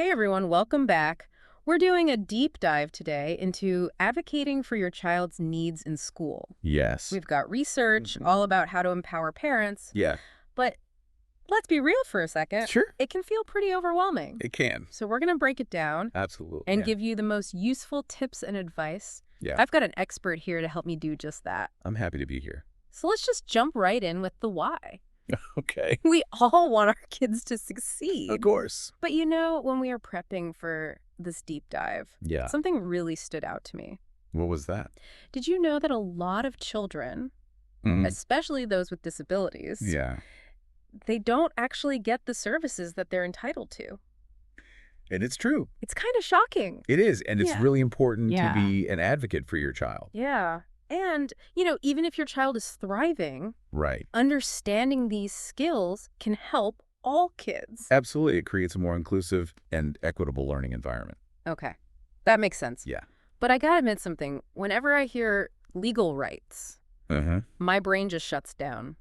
Hey everyone, welcome back. We're doing a deep dive today into advocating for your child's needs in school. Yes. We've got research Mhm. all about how to empower parents, Yeah, but let's be real for a second. sure. It can feel pretty overwhelming. It can. So we're going to break it down Absolutely. and Yeah. give you the most useful tips and advice. Yeah. I've got an expert here to help me do just that. I'm happy to be here. So let's just jump right in with the why. Okay. We all want our kids to Of succeed. course. But when we were prepping for this deep dive, Yeah. something really stood out to me. What was that? Did you know that a lot of children, Mhm. especially those with disabilities, Yeah. they don't actually get the services that they're entitled to? And it's true. It's kind of shocking. It is. And it's Yeah. really important Yeah. to be an advocate for your child. Yeah. And, even if your child is thriving, Right. understanding these skills can help all kids. Absolutely. It creates a more inclusive and equitable learning environment. Okay. That makes sense. Yeah. But I gotta admit something. Whenever I hear legal rights, Uh-huh. my brain just shuts down.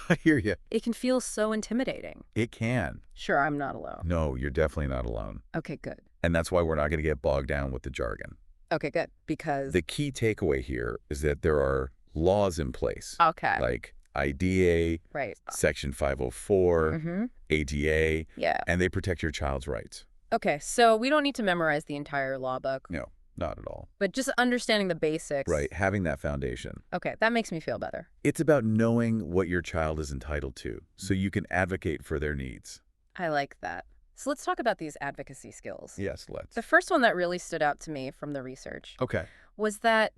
I hear you. It can feel so intimidating. It can. Sure, I'm not alone. No, you're definitely not alone. Okay, good. And that's why we're not going to get bogged down with the jargon. Okay, good. Because... The key takeaway here is that there are laws in place, Okay. like IDA, Right. Section 504, Mm-hmm. ADA, Yeah. and they protect your child's rights. Okay, so we don't need to memorize the entire law book, No, not at all. but just understanding the basics. Right, having that foundation. Okay, that makes me feel better. It's about knowing what your child is entitled to so you can advocate for their needs. I like that. So let's talk about these advocacy skills. Yes, let's. The first one that really stood out to me from the research Okay, was that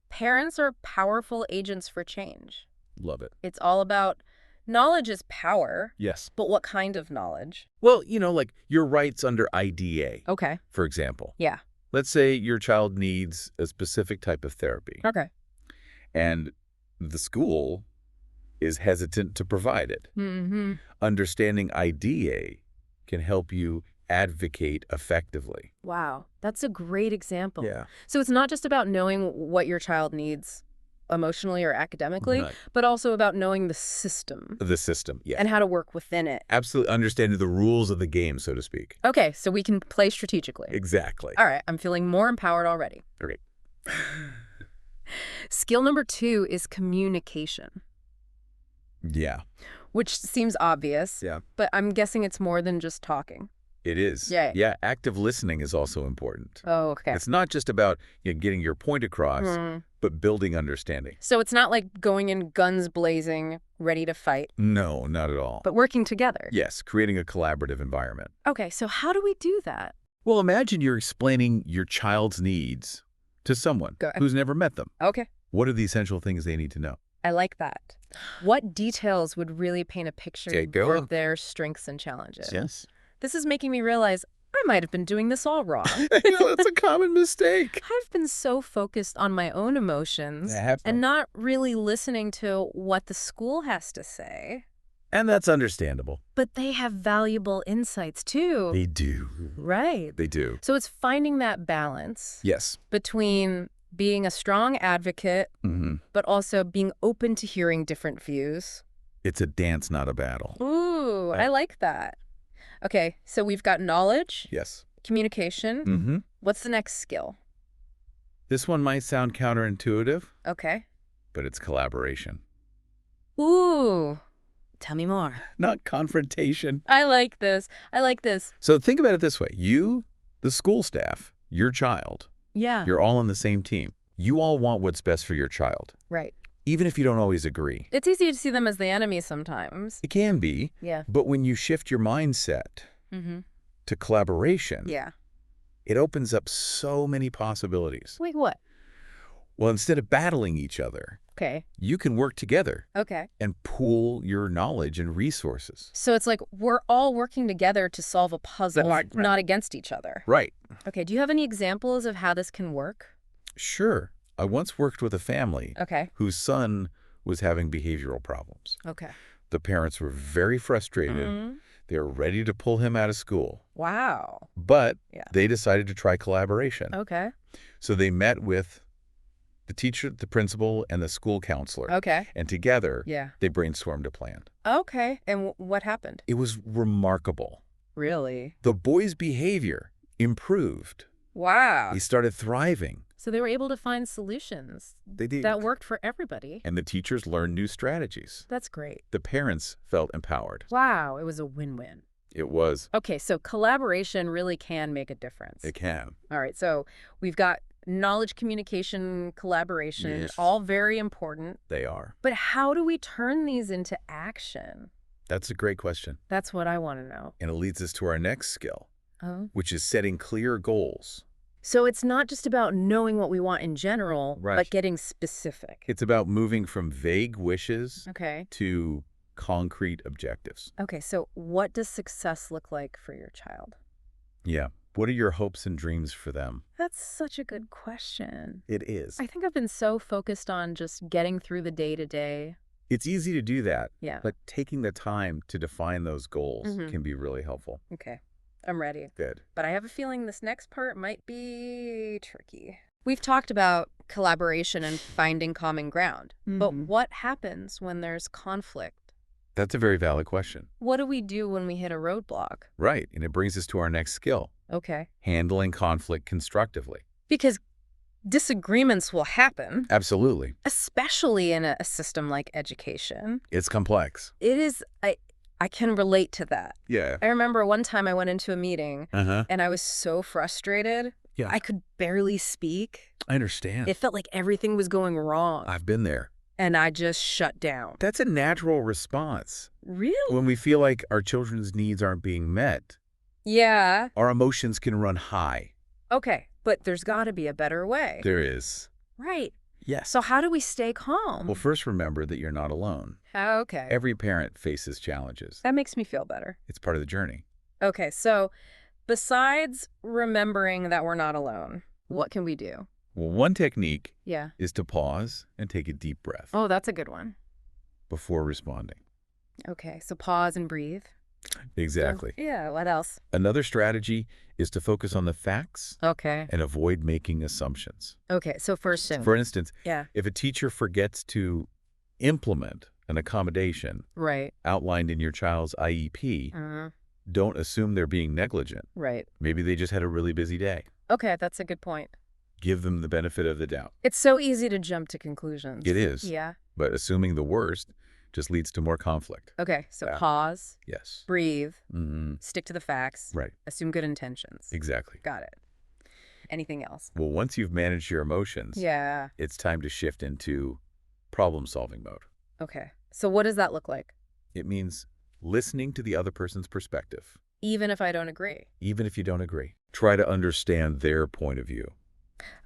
parents are powerful agents for change. love it. It's all about knowledge is power, Yes. but what kind of knowledge? Well, like your rights under IDA, Okay. for example. Yeah. Let's say your child needs a specific type of therapy, Okay. and the school is hesitant to provide it. Mm-hmm. Understanding IDA can help you advocate effectively. Wow, that's a great example. Yeah. So it's not just about knowing what your child needs emotionally or academically, Right. but also about knowing the system The system, yeah. and how to work within it. Absolutely understanding the rules of the game, so to speak. Okay, so we can play strategically. Exactly. All right, I'm feeling more empowered already. Great. Skill number 2 is communication, Yeah, which seems obvious, yeah, but I'm guessing it's more than just talking. it is. Yeah. Yeah, active listening is also important. Oh, okay. It's not just about getting your point across, Mm. but building understanding. So it's not like going in guns blazing, ready to fight, No, not at all. but working together. Yes, creating a collaborative environment. Okay, so how do we do that? Well, imagine you're explaining your child's needs to someone Go ahead. who's never met them. Okay. What are the essential things they need to know? I like that. What details would really paint a picture Okay, go of on. their strengths and challenges? Yes. This is making me realize I might have been doing this all wrong. That's a common mistake. I've been so focused on my own emotions And and not really listening to what the school has to say. that's understandable. But they have valuable insights too. They do. Right. They do. So it's finding that balance Yes. between being a strong advocate, Hmm. but also being open to hearing different views. It's a dance, not a battle. Ooh, Right. I like that. Okay, so we've got knowledge, Yes. communication. Hmm. What's the next skill? This one might sound counterintuitive, Okay. but it's collaboration. Ooh, tell me more. Not confrontation. I like this. I like this. So think about it this way. You, the school staff, your child, Yeah. you're all on the same team. You all want what's best for your child, Right. even if you don't always agree. It's easy to see them as the enemy sometimes. It can be, Yeah. but when you shift your mindset Mm-hmm. to collaboration, Yeah. it opens up so many possibilities. Wait, what? Well, instead of battling each other, Okay. you can work together Okay. and pool your knowledge and resources. So it's like we're all working together to solve a puzzle, Right. not against each other. Right. Okay. Do you have any examples of how this can work? Sure. I once worked with a family Okay. whose son was having behavioral problems. Okay. The parents were very frustrated. Mhm. They were ready to pull him out of school. Wow. But Yeah. they decided to try collaboration. Okay. So they met with the teacher, the principal, and the school counselor. Okay. And together, Yeah. they brainstormed a plan. Okay. And what happened? It was remarkable. Really? The boy's behavior improved. Wow. He started thriving. So they were able to find solutions They did. that worked for everybody. And the teachers learned new strategies. That's great. The parents felt empowered. Wow, it was a win-win. It was. Okay, so collaboration really can make a difference. It can. All right, so we've got knowledge, communication, collaboration, Yes. all very important. They are. But how do we turn these into action? That's a great question. That's what I want to know. And it leads us to our next skill, Oh. which is setting clear goals. So it's not just about knowing what we want in general, Right. but getting specific. It's about moving from vague wishes Okay. to concrete objectives. Okay, so what does success look like for your child? Yeah. What are your hopes and dreams for them? That's such a good question. It is. I think I've been so focused on just getting through the day-to-day. It's easy to do that, Yeah. but taking the time to define those goals Mhm. can be really helpful. Okay, I'm ready. Good. But I have a feeling this next part might be tricky. We've talked about collaboration and finding common ground, but Mhm. what happens when there's conflict? That's a very valid question. What do we do when we hit a roadblock? Right. And it brings us to our next skill, Okay. handling conflict constructively. Because disagreements will happen, Absolutely. especially in a system like education. It's complex. It is, I can relate to that. Yeah. I remember one time I went into a meeting Uh-huh. and I was so frustrated. Yeah. I could barely speak. I understand. It felt like everything was going wrong. I've been there. And I just shut down. That's a natural response. Really? When we feel like our children's needs aren't being met, Yeah. our emotions can run high. Okay, but there's got to be a better way. There is. Right. Yes. So how do we stay calm? Well, first remember that you're not alone. Okay. Every parent faces challenges. That makes me feel better. It's part of the journey. Okay, so besides remembering that we're not alone, what can we do? Well, one technique Yeah. is to pause and take a deep breath Oh, that's a good one. before responding. Okay, so pause and breathe. Exactly. Yeah, what else? Another strategy is to focus on the facts Okay. and avoid making assumptions. Okay, so first thing. For instance, Yeah. if a teacher forgets to implement an accommodation Right. outlined in your child's IEP, don't assume they're being negligent. Right. Maybe they just had a really busy day. Okay, that's a good point. Give them the benefit of the doubt. It's so easy to jump to conclusions. It is. Yeah. But assuming the worst just leads to more conflict. Okay, so Yeah. pause, Yes. breathe, Mm-hmm. stick to the facts, Right. assume good intentions. Exactly. Got it. Anything else? Well, once you've managed your emotions, Yeah. it's time to shift into problem-solving mode. Okay. So what does that look like? It means listening to the other person's perspective, Even if I don't agree. even if you don't agree. Try to understand their point of view.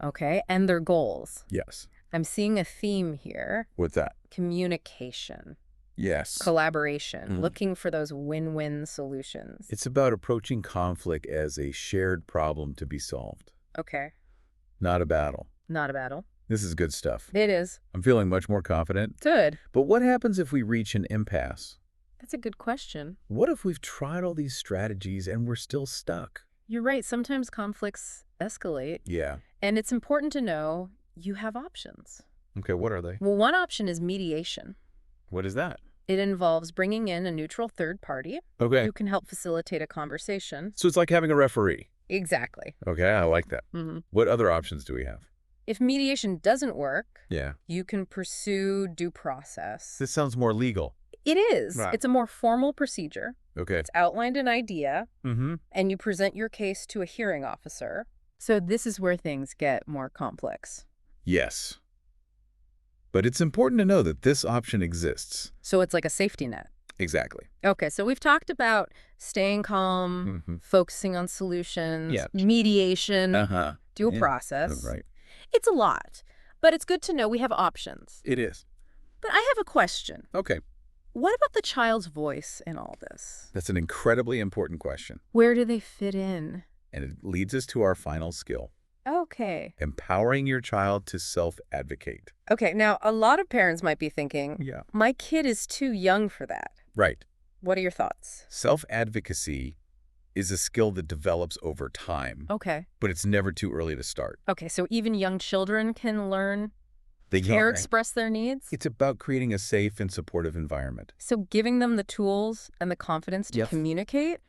Okay, and their goals. Yes. I'm seeing a theme here. What's that? Communication, Yes. collaboration, Mm. looking for those win-win solutions. It's about approaching conflict as a shared problem to be solved, Okay, not a battle. not a battle. This is good stuff. It is. I'm feeling much more confident. Good. But what happens if we reach an impasse? That's a good question. What if we've tried all these strategies and we're still stuck? You're right. Sometimes conflicts escalate, Yeah. and it's important to know you have options. Okay, what are they? Well, one option is mediation. What is that? It involves bringing in a neutral third party Okay. who can help facilitate a conversation. So it's like having a referee. Exactly. Okay, I like that. hmm What other options do we have? If mediation doesn't work, Yeah. you can pursue due process. This sounds more legal. It is. Right. It's a more formal procedure. Okay. It's outlined an idea, Mm-hmm. and you present your case to a hearing officer. So this is where things get more complex. Yes. But it's important to know that this option exists. So it's like a safety net. Exactly. Okay, so we've talked about staying calm, Mhm. focusing on solutions, Yeah. mediation, Uh-huh. due Yeah. process. Right. It's a lot, but it's good to know we have options. It is. But I have a question. Okay. What about the child's voice in all this? That's an incredibly important question. Where do they fit in? And it leads us to our final skill, Okay. empowering your child to self-advocate. Okay, now a lot of parents might be thinking, Yeah. my kid is too young for that. Right. What are your thoughts? Self-advocacy is a skill that develops over time, Okay. but it's never too early to start. Okay, so even young children can learn They care, don't- express their needs? It's about creating a safe and supportive environment. So giving them the tools and the confidence to Yes. communicate?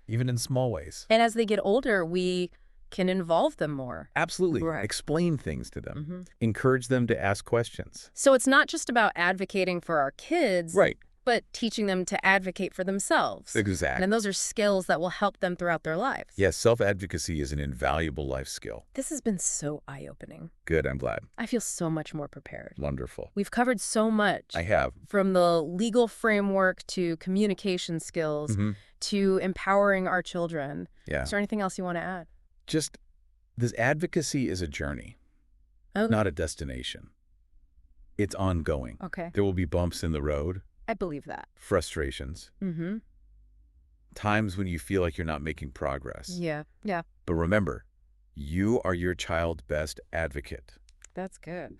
even in small ways. And as they get older, we can involve them more. Absolutely. Right. Explain things to them. Mm-hmm. Encourage them to ask questions. So it's not just about advocating for our kids, Right. but teaching them to advocate for themselves. Exactly. And those are skills that will help them throughout their lives. Yes, self-advocacy is an invaluable life skill. This has been so eye-opening. Good, I'm glad. I feel so much more prepared. Wonderful. We've covered so much. I have. From the legal framework to communication skills Mm-hmm. to empowering our children. Yeah. Is there anything else you want to add? Just, this advocacy is a journey, Oh, not a destination. It's ongoing. okay. There will be bumps in the road, I believe that. frustrations, Mm-hmm. times when you feel like you're not making progress. Yeah. Yeah. But remember, you are your child's best advocate. That's good.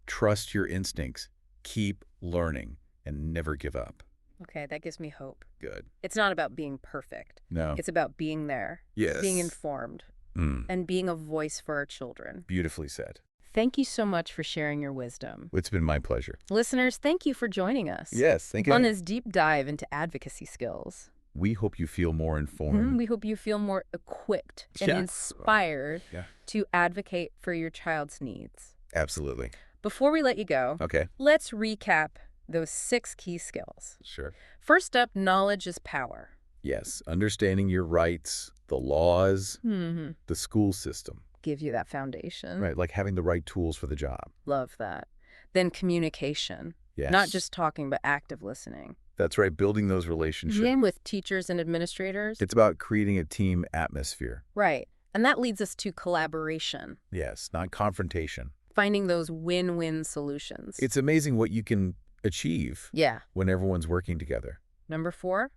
Trust your instincts, keep learning, and never give up. Okay, that gives me hope. Good. It's not about being perfect. No. It's about being there, Yes. being informed, and being a voice for our children. Beautifully said. Thank you so much for sharing your wisdom. It's been my pleasure. Listeners, thank you for joining us Yes, thank you. on this deep dive into advocacy skills. We hope you feel more informed. We hope you feel more equipped and Yeah. inspired Yeah. to advocate for your child's needs. Absolutely. Before we let you go, Okay. let's recap those 6 key skills. Sure. First up, knowledge is power. Yes, understanding your rights, the laws, Mm-hmm. the school system. Give you that foundation. Right, like having the right tools for the job. Love that. Then communication. Yes. Not just talking, but active listening. That's right, building those relationships. Same with teachers and administrators. It's about creating a team atmosphere. Right. And that leads us to collaboration, Yes, not confrontation. finding those win-win solutions. It's amazing what you can achieve Yeah. when everyone's working together. Number 4,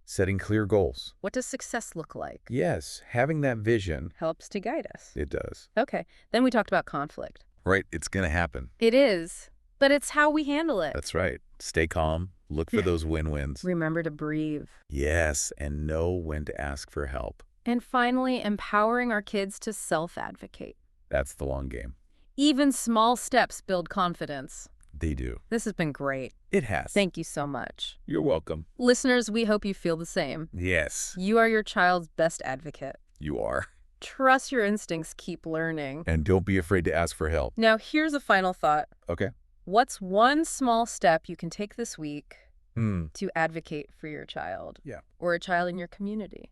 Setting clear goals. what does success look like? Yes, having that vision, Helps to guide us. it does. Okay. Then we talked about conflict. Right, it's going to happen. It is, but it's how we handle it. That's right. Stay calm, look for those win-wins. Remember to breathe. Yes, and know when to ask for help. And finally, empowering our kids to self-advocate. That's the long game. Even small steps build confidence. They do. This has been great. It has. Thank you so much. You're welcome. Listeners, we hope you feel the same. Yes, You are your child's best advocate. you are. Trust your instincts, keep learning. And don't be afraid to ask for help. Now, here's a final thought. Okay. What's one small step you can take this week Hmm. to advocate for your child? Yeah. Or a child in your community?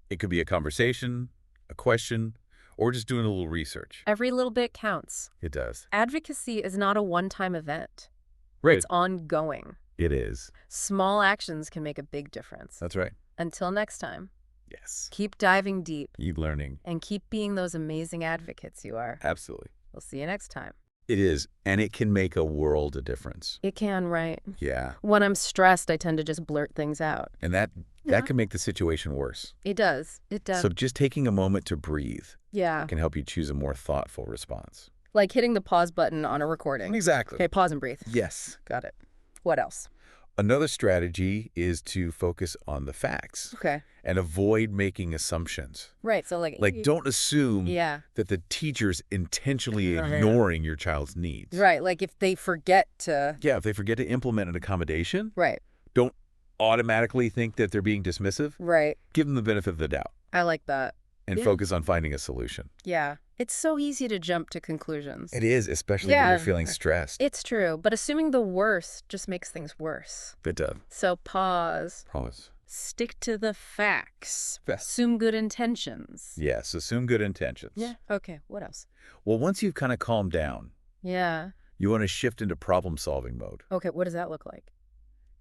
It could be a conversation, a question, or just doing a little research. Every little bit counts. It does. Advocacy is not a one-time event. Right. It's ongoing. It is. Small actions can make a big difference. That's right. Until next time, Yes. keep diving deep Keep learning. and keep being those amazing advocates you are. Absolutely. We'll see you next time. It is. And it can make a world of difference. It can, right? Yeah. When I'm stressed, I tend to just blurt things out. And that Yeah. can make the situation worse. It does. It does. So just taking a moment to breathe Yeah. can help you choose a more thoughtful response. Like hitting the pause button on a recording. Exactly. Okay, pause and breathe. Yes. Got it. What else? Another strategy is to focus on the facts Okay. and avoid making assumptions. Right. So Like, don't assume Yeah. that the teacher's intentionally ignoring your child's needs. Right. Like if they forget to. Yeah, if they forget to implement an accommodation, Right. don't automatically think that they're being dismissive. Right. Give them the benefit of the doubt I like that. and Yeah. focus on finding a solution. Yeah. It's so easy to jump to conclusions. It is, especially when Yeah. you're feeling stressed. It's true, but assuming the worst just makes things worse. It does. So pause. Promise. Stick to the facts. Yes. Assume good intentions. Yes, assume good intentions. Yeah. Okay. What else? Well, once you've kind of calmed down, Yeah. you want to shift into problem-solving mode. Okay. What does that look like?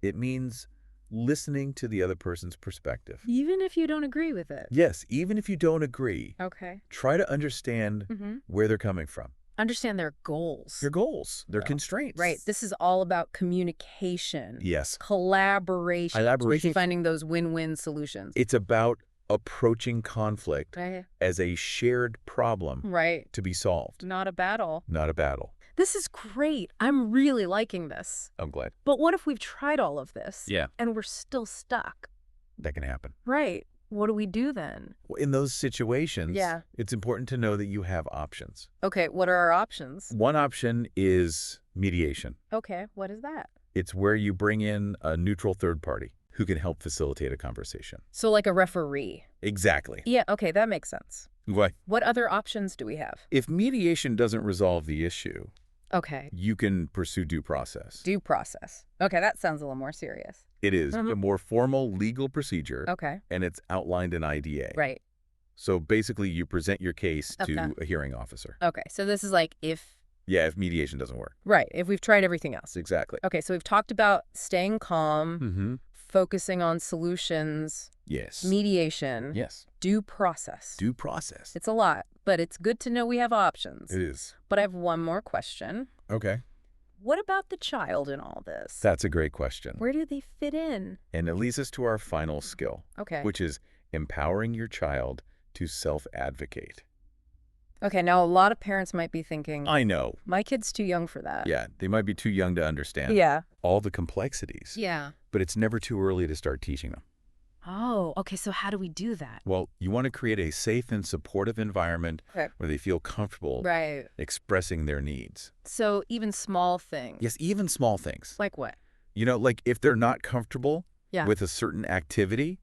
It means listening to the other person's perspective. Even if you don't agree with it. Yes, even if you don't agree, Okay. try to understand Mm-hmm. where they're coming from. Understand their goals. Your goals, their Yeah. constraints. Right. This is all about communication. Yes. Collaboration. Collaboration. Finding those win-win solutions. It's about approaching conflict Right. as a shared problem Right. to be solved, Not a battle. not a battle. This is great. I'm really liking this. I'm glad. But what if we've tried all of this? Yeah. And we're still stuck? That can happen. Right. What do we do then? Well, in those situations, Yeah. it's important to know that you have options. Okay, what are our options? One option is mediation. Okay, what is that? It's where you bring in a neutral third party. who can help facilitate a conversation. So like a referee. Exactly. Yeah, okay, that makes sense. Why? What other options do we have? If mediation doesn't resolve the issue, Okay. you can pursue due process. Due process. Okay, that sounds a little more serious. It is a more formal legal procedure, Okay. and it's outlined in IDA. Right. So basically, you present your case Okay. to a hearing officer. Okay, so this is like if... Yeah, if mediation doesn't work. Right, if we've tried everything else. Exactly. Okay, so we've talked about staying calm, focusing on solutions, Yes. mediation, Yes. due process. Due process. It's a lot, but it's good to know we have options. It is. But I have one more question. Okay. What about the child in all this? That's a great question. Where do they fit in? And it leads us to our final skill, Okay. which is empowering your child to self-advocate. Okay, now a lot of parents might be thinking, I know. my kid's too young for that. Yeah, they might be too young to understand Yeah. all the complexities, Yeah. but it's never too early to start teaching them. Oh, okay, so how do we do that? Well, you want to create a safe and supportive environment Okay. where they feel comfortable Right. expressing their needs. So even small things. Yes, even small things. Like what? You know, like if they're not comfortable Yeah. with a certain activity,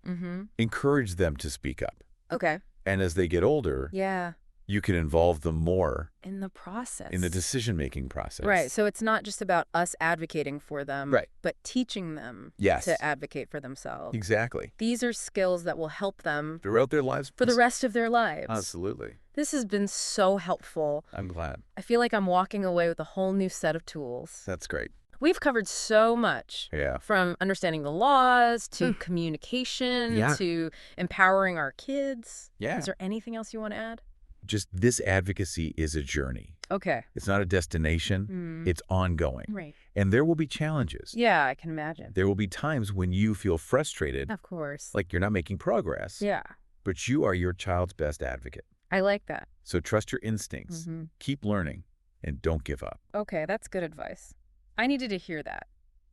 encourage them to speak up. Okay. And as they get older, Yeah. you can involve them more In the process. in the decision-making process. Right, so it's not just about us advocating for them, Right. but teaching them Yes. to advocate for themselves. Exactly. These are skills that will help them Throughout their lives. for the rest of their lives. Absolutely. This has been so helpful. I'm glad. I feel like I'm walking away with a whole new set of tools. That's great. We've covered so much. Yeah. From understanding the laws to communication Yeah. to empowering our kids. Yeah. Is there anything else you want to add? Just this advocacy is a journey. Okay. It's not a destination. It's ongoing. Right. And there will be challenges. Yeah, I can imagine. There will be times when you feel frustrated, Of course. like you're not making progress, Yeah, but you are your child's best advocate. I like that. So trust your instincts, keep learning, and don't give up. Okay, that's good advice. I needed to hear that.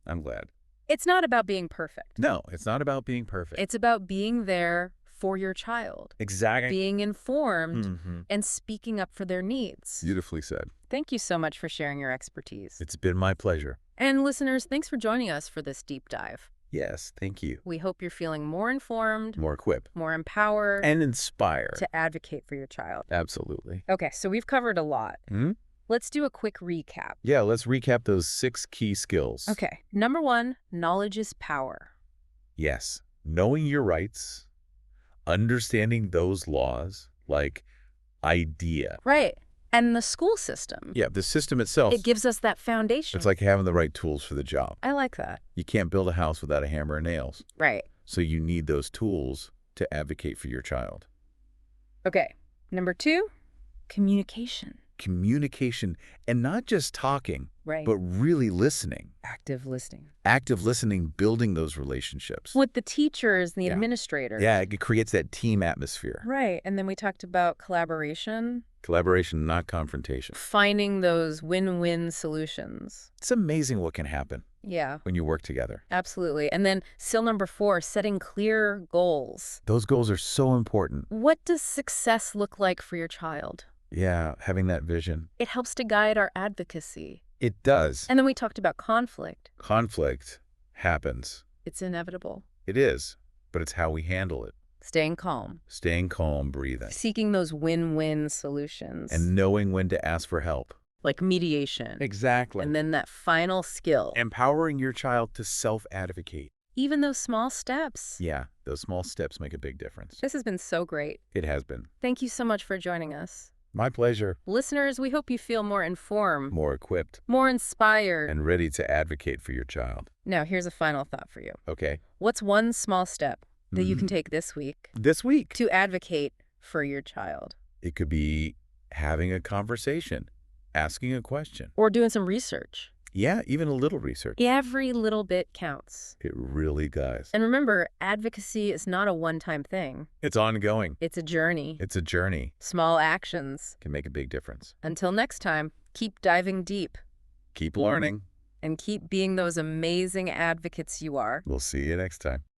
I'm glad. It's not about being perfect. No, it's not about being perfect. It's about being there for your child, exactly. being informed, and speaking up for their needs. Beautifully said. Thank you so much for sharing your expertise. It's been my pleasure. And listeners, thanks for joining us for this deep dive. Yes, thank you. We hope you're feeling more informed, More equipped. more empowered, And inspire. to advocate for your child. Absolutely. Okay, so we've covered a lot. Hmm? Let's do a quick recap. Yeah, let's recap those 6 key skills. Okay, number 1, knowledge is power. Yes, knowing your rights, understanding those laws, like IDEA. Right, and the school system. Yeah, the system itself. It gives us that foundation. It's like having the right tools for the job. I like that. You can't build a house without a hammer and nails. Right. So you need those tools to advocate for your child. Okay, number 2, communication. Communication, and not just talking, Right. but really listening. Active listening. Active listening, building those relationships. With the teachers and the Yeah. administrators. Yeah, it creates that team atmosphere. Right, and then we talked about collaboration, Collaboration, not confrontation. finding those win-win solutions. It's amazing what can happen Yeah, when you work together. absolutely. And then still number 4, setting clear goals. Those goals are so important. What does success look like for your child? Yeah, having that vision. It helps to guide our advocacy. It does. And then we talked about conflict. Conflict happens. It's inevitable. It is, but it's how we handle it. Staying calm. Staying calm, breathing, Seeking those win-win solutions. and knowing when to ask for help. like mediation. Exactly. And then that final skill. Empowering your child to self-advocate. Even those small steps. Yeah, those small steps make a big difference. This has been so great. It has been. Thank you so much for joining us. My pleasure. Listeners, we hope you feel more informed, More equipped more inspired. and ready to advocate for your child. Now, here's a final thought for you. Okay. What's one small step that you can take this week This week, to advocate for your child? it could be having a conversation, asking a question. Or doing some research. Yeah, even a little research. Every little bit counts. It really does. And remember, advocacy is not a one-time thing. It's ongoing. It's a journey. It's a journey. Small actions. Can make a big difference. Until next time, keep diving deep Keep learning. and keep being those amazing advocates you are. We'll see you next time.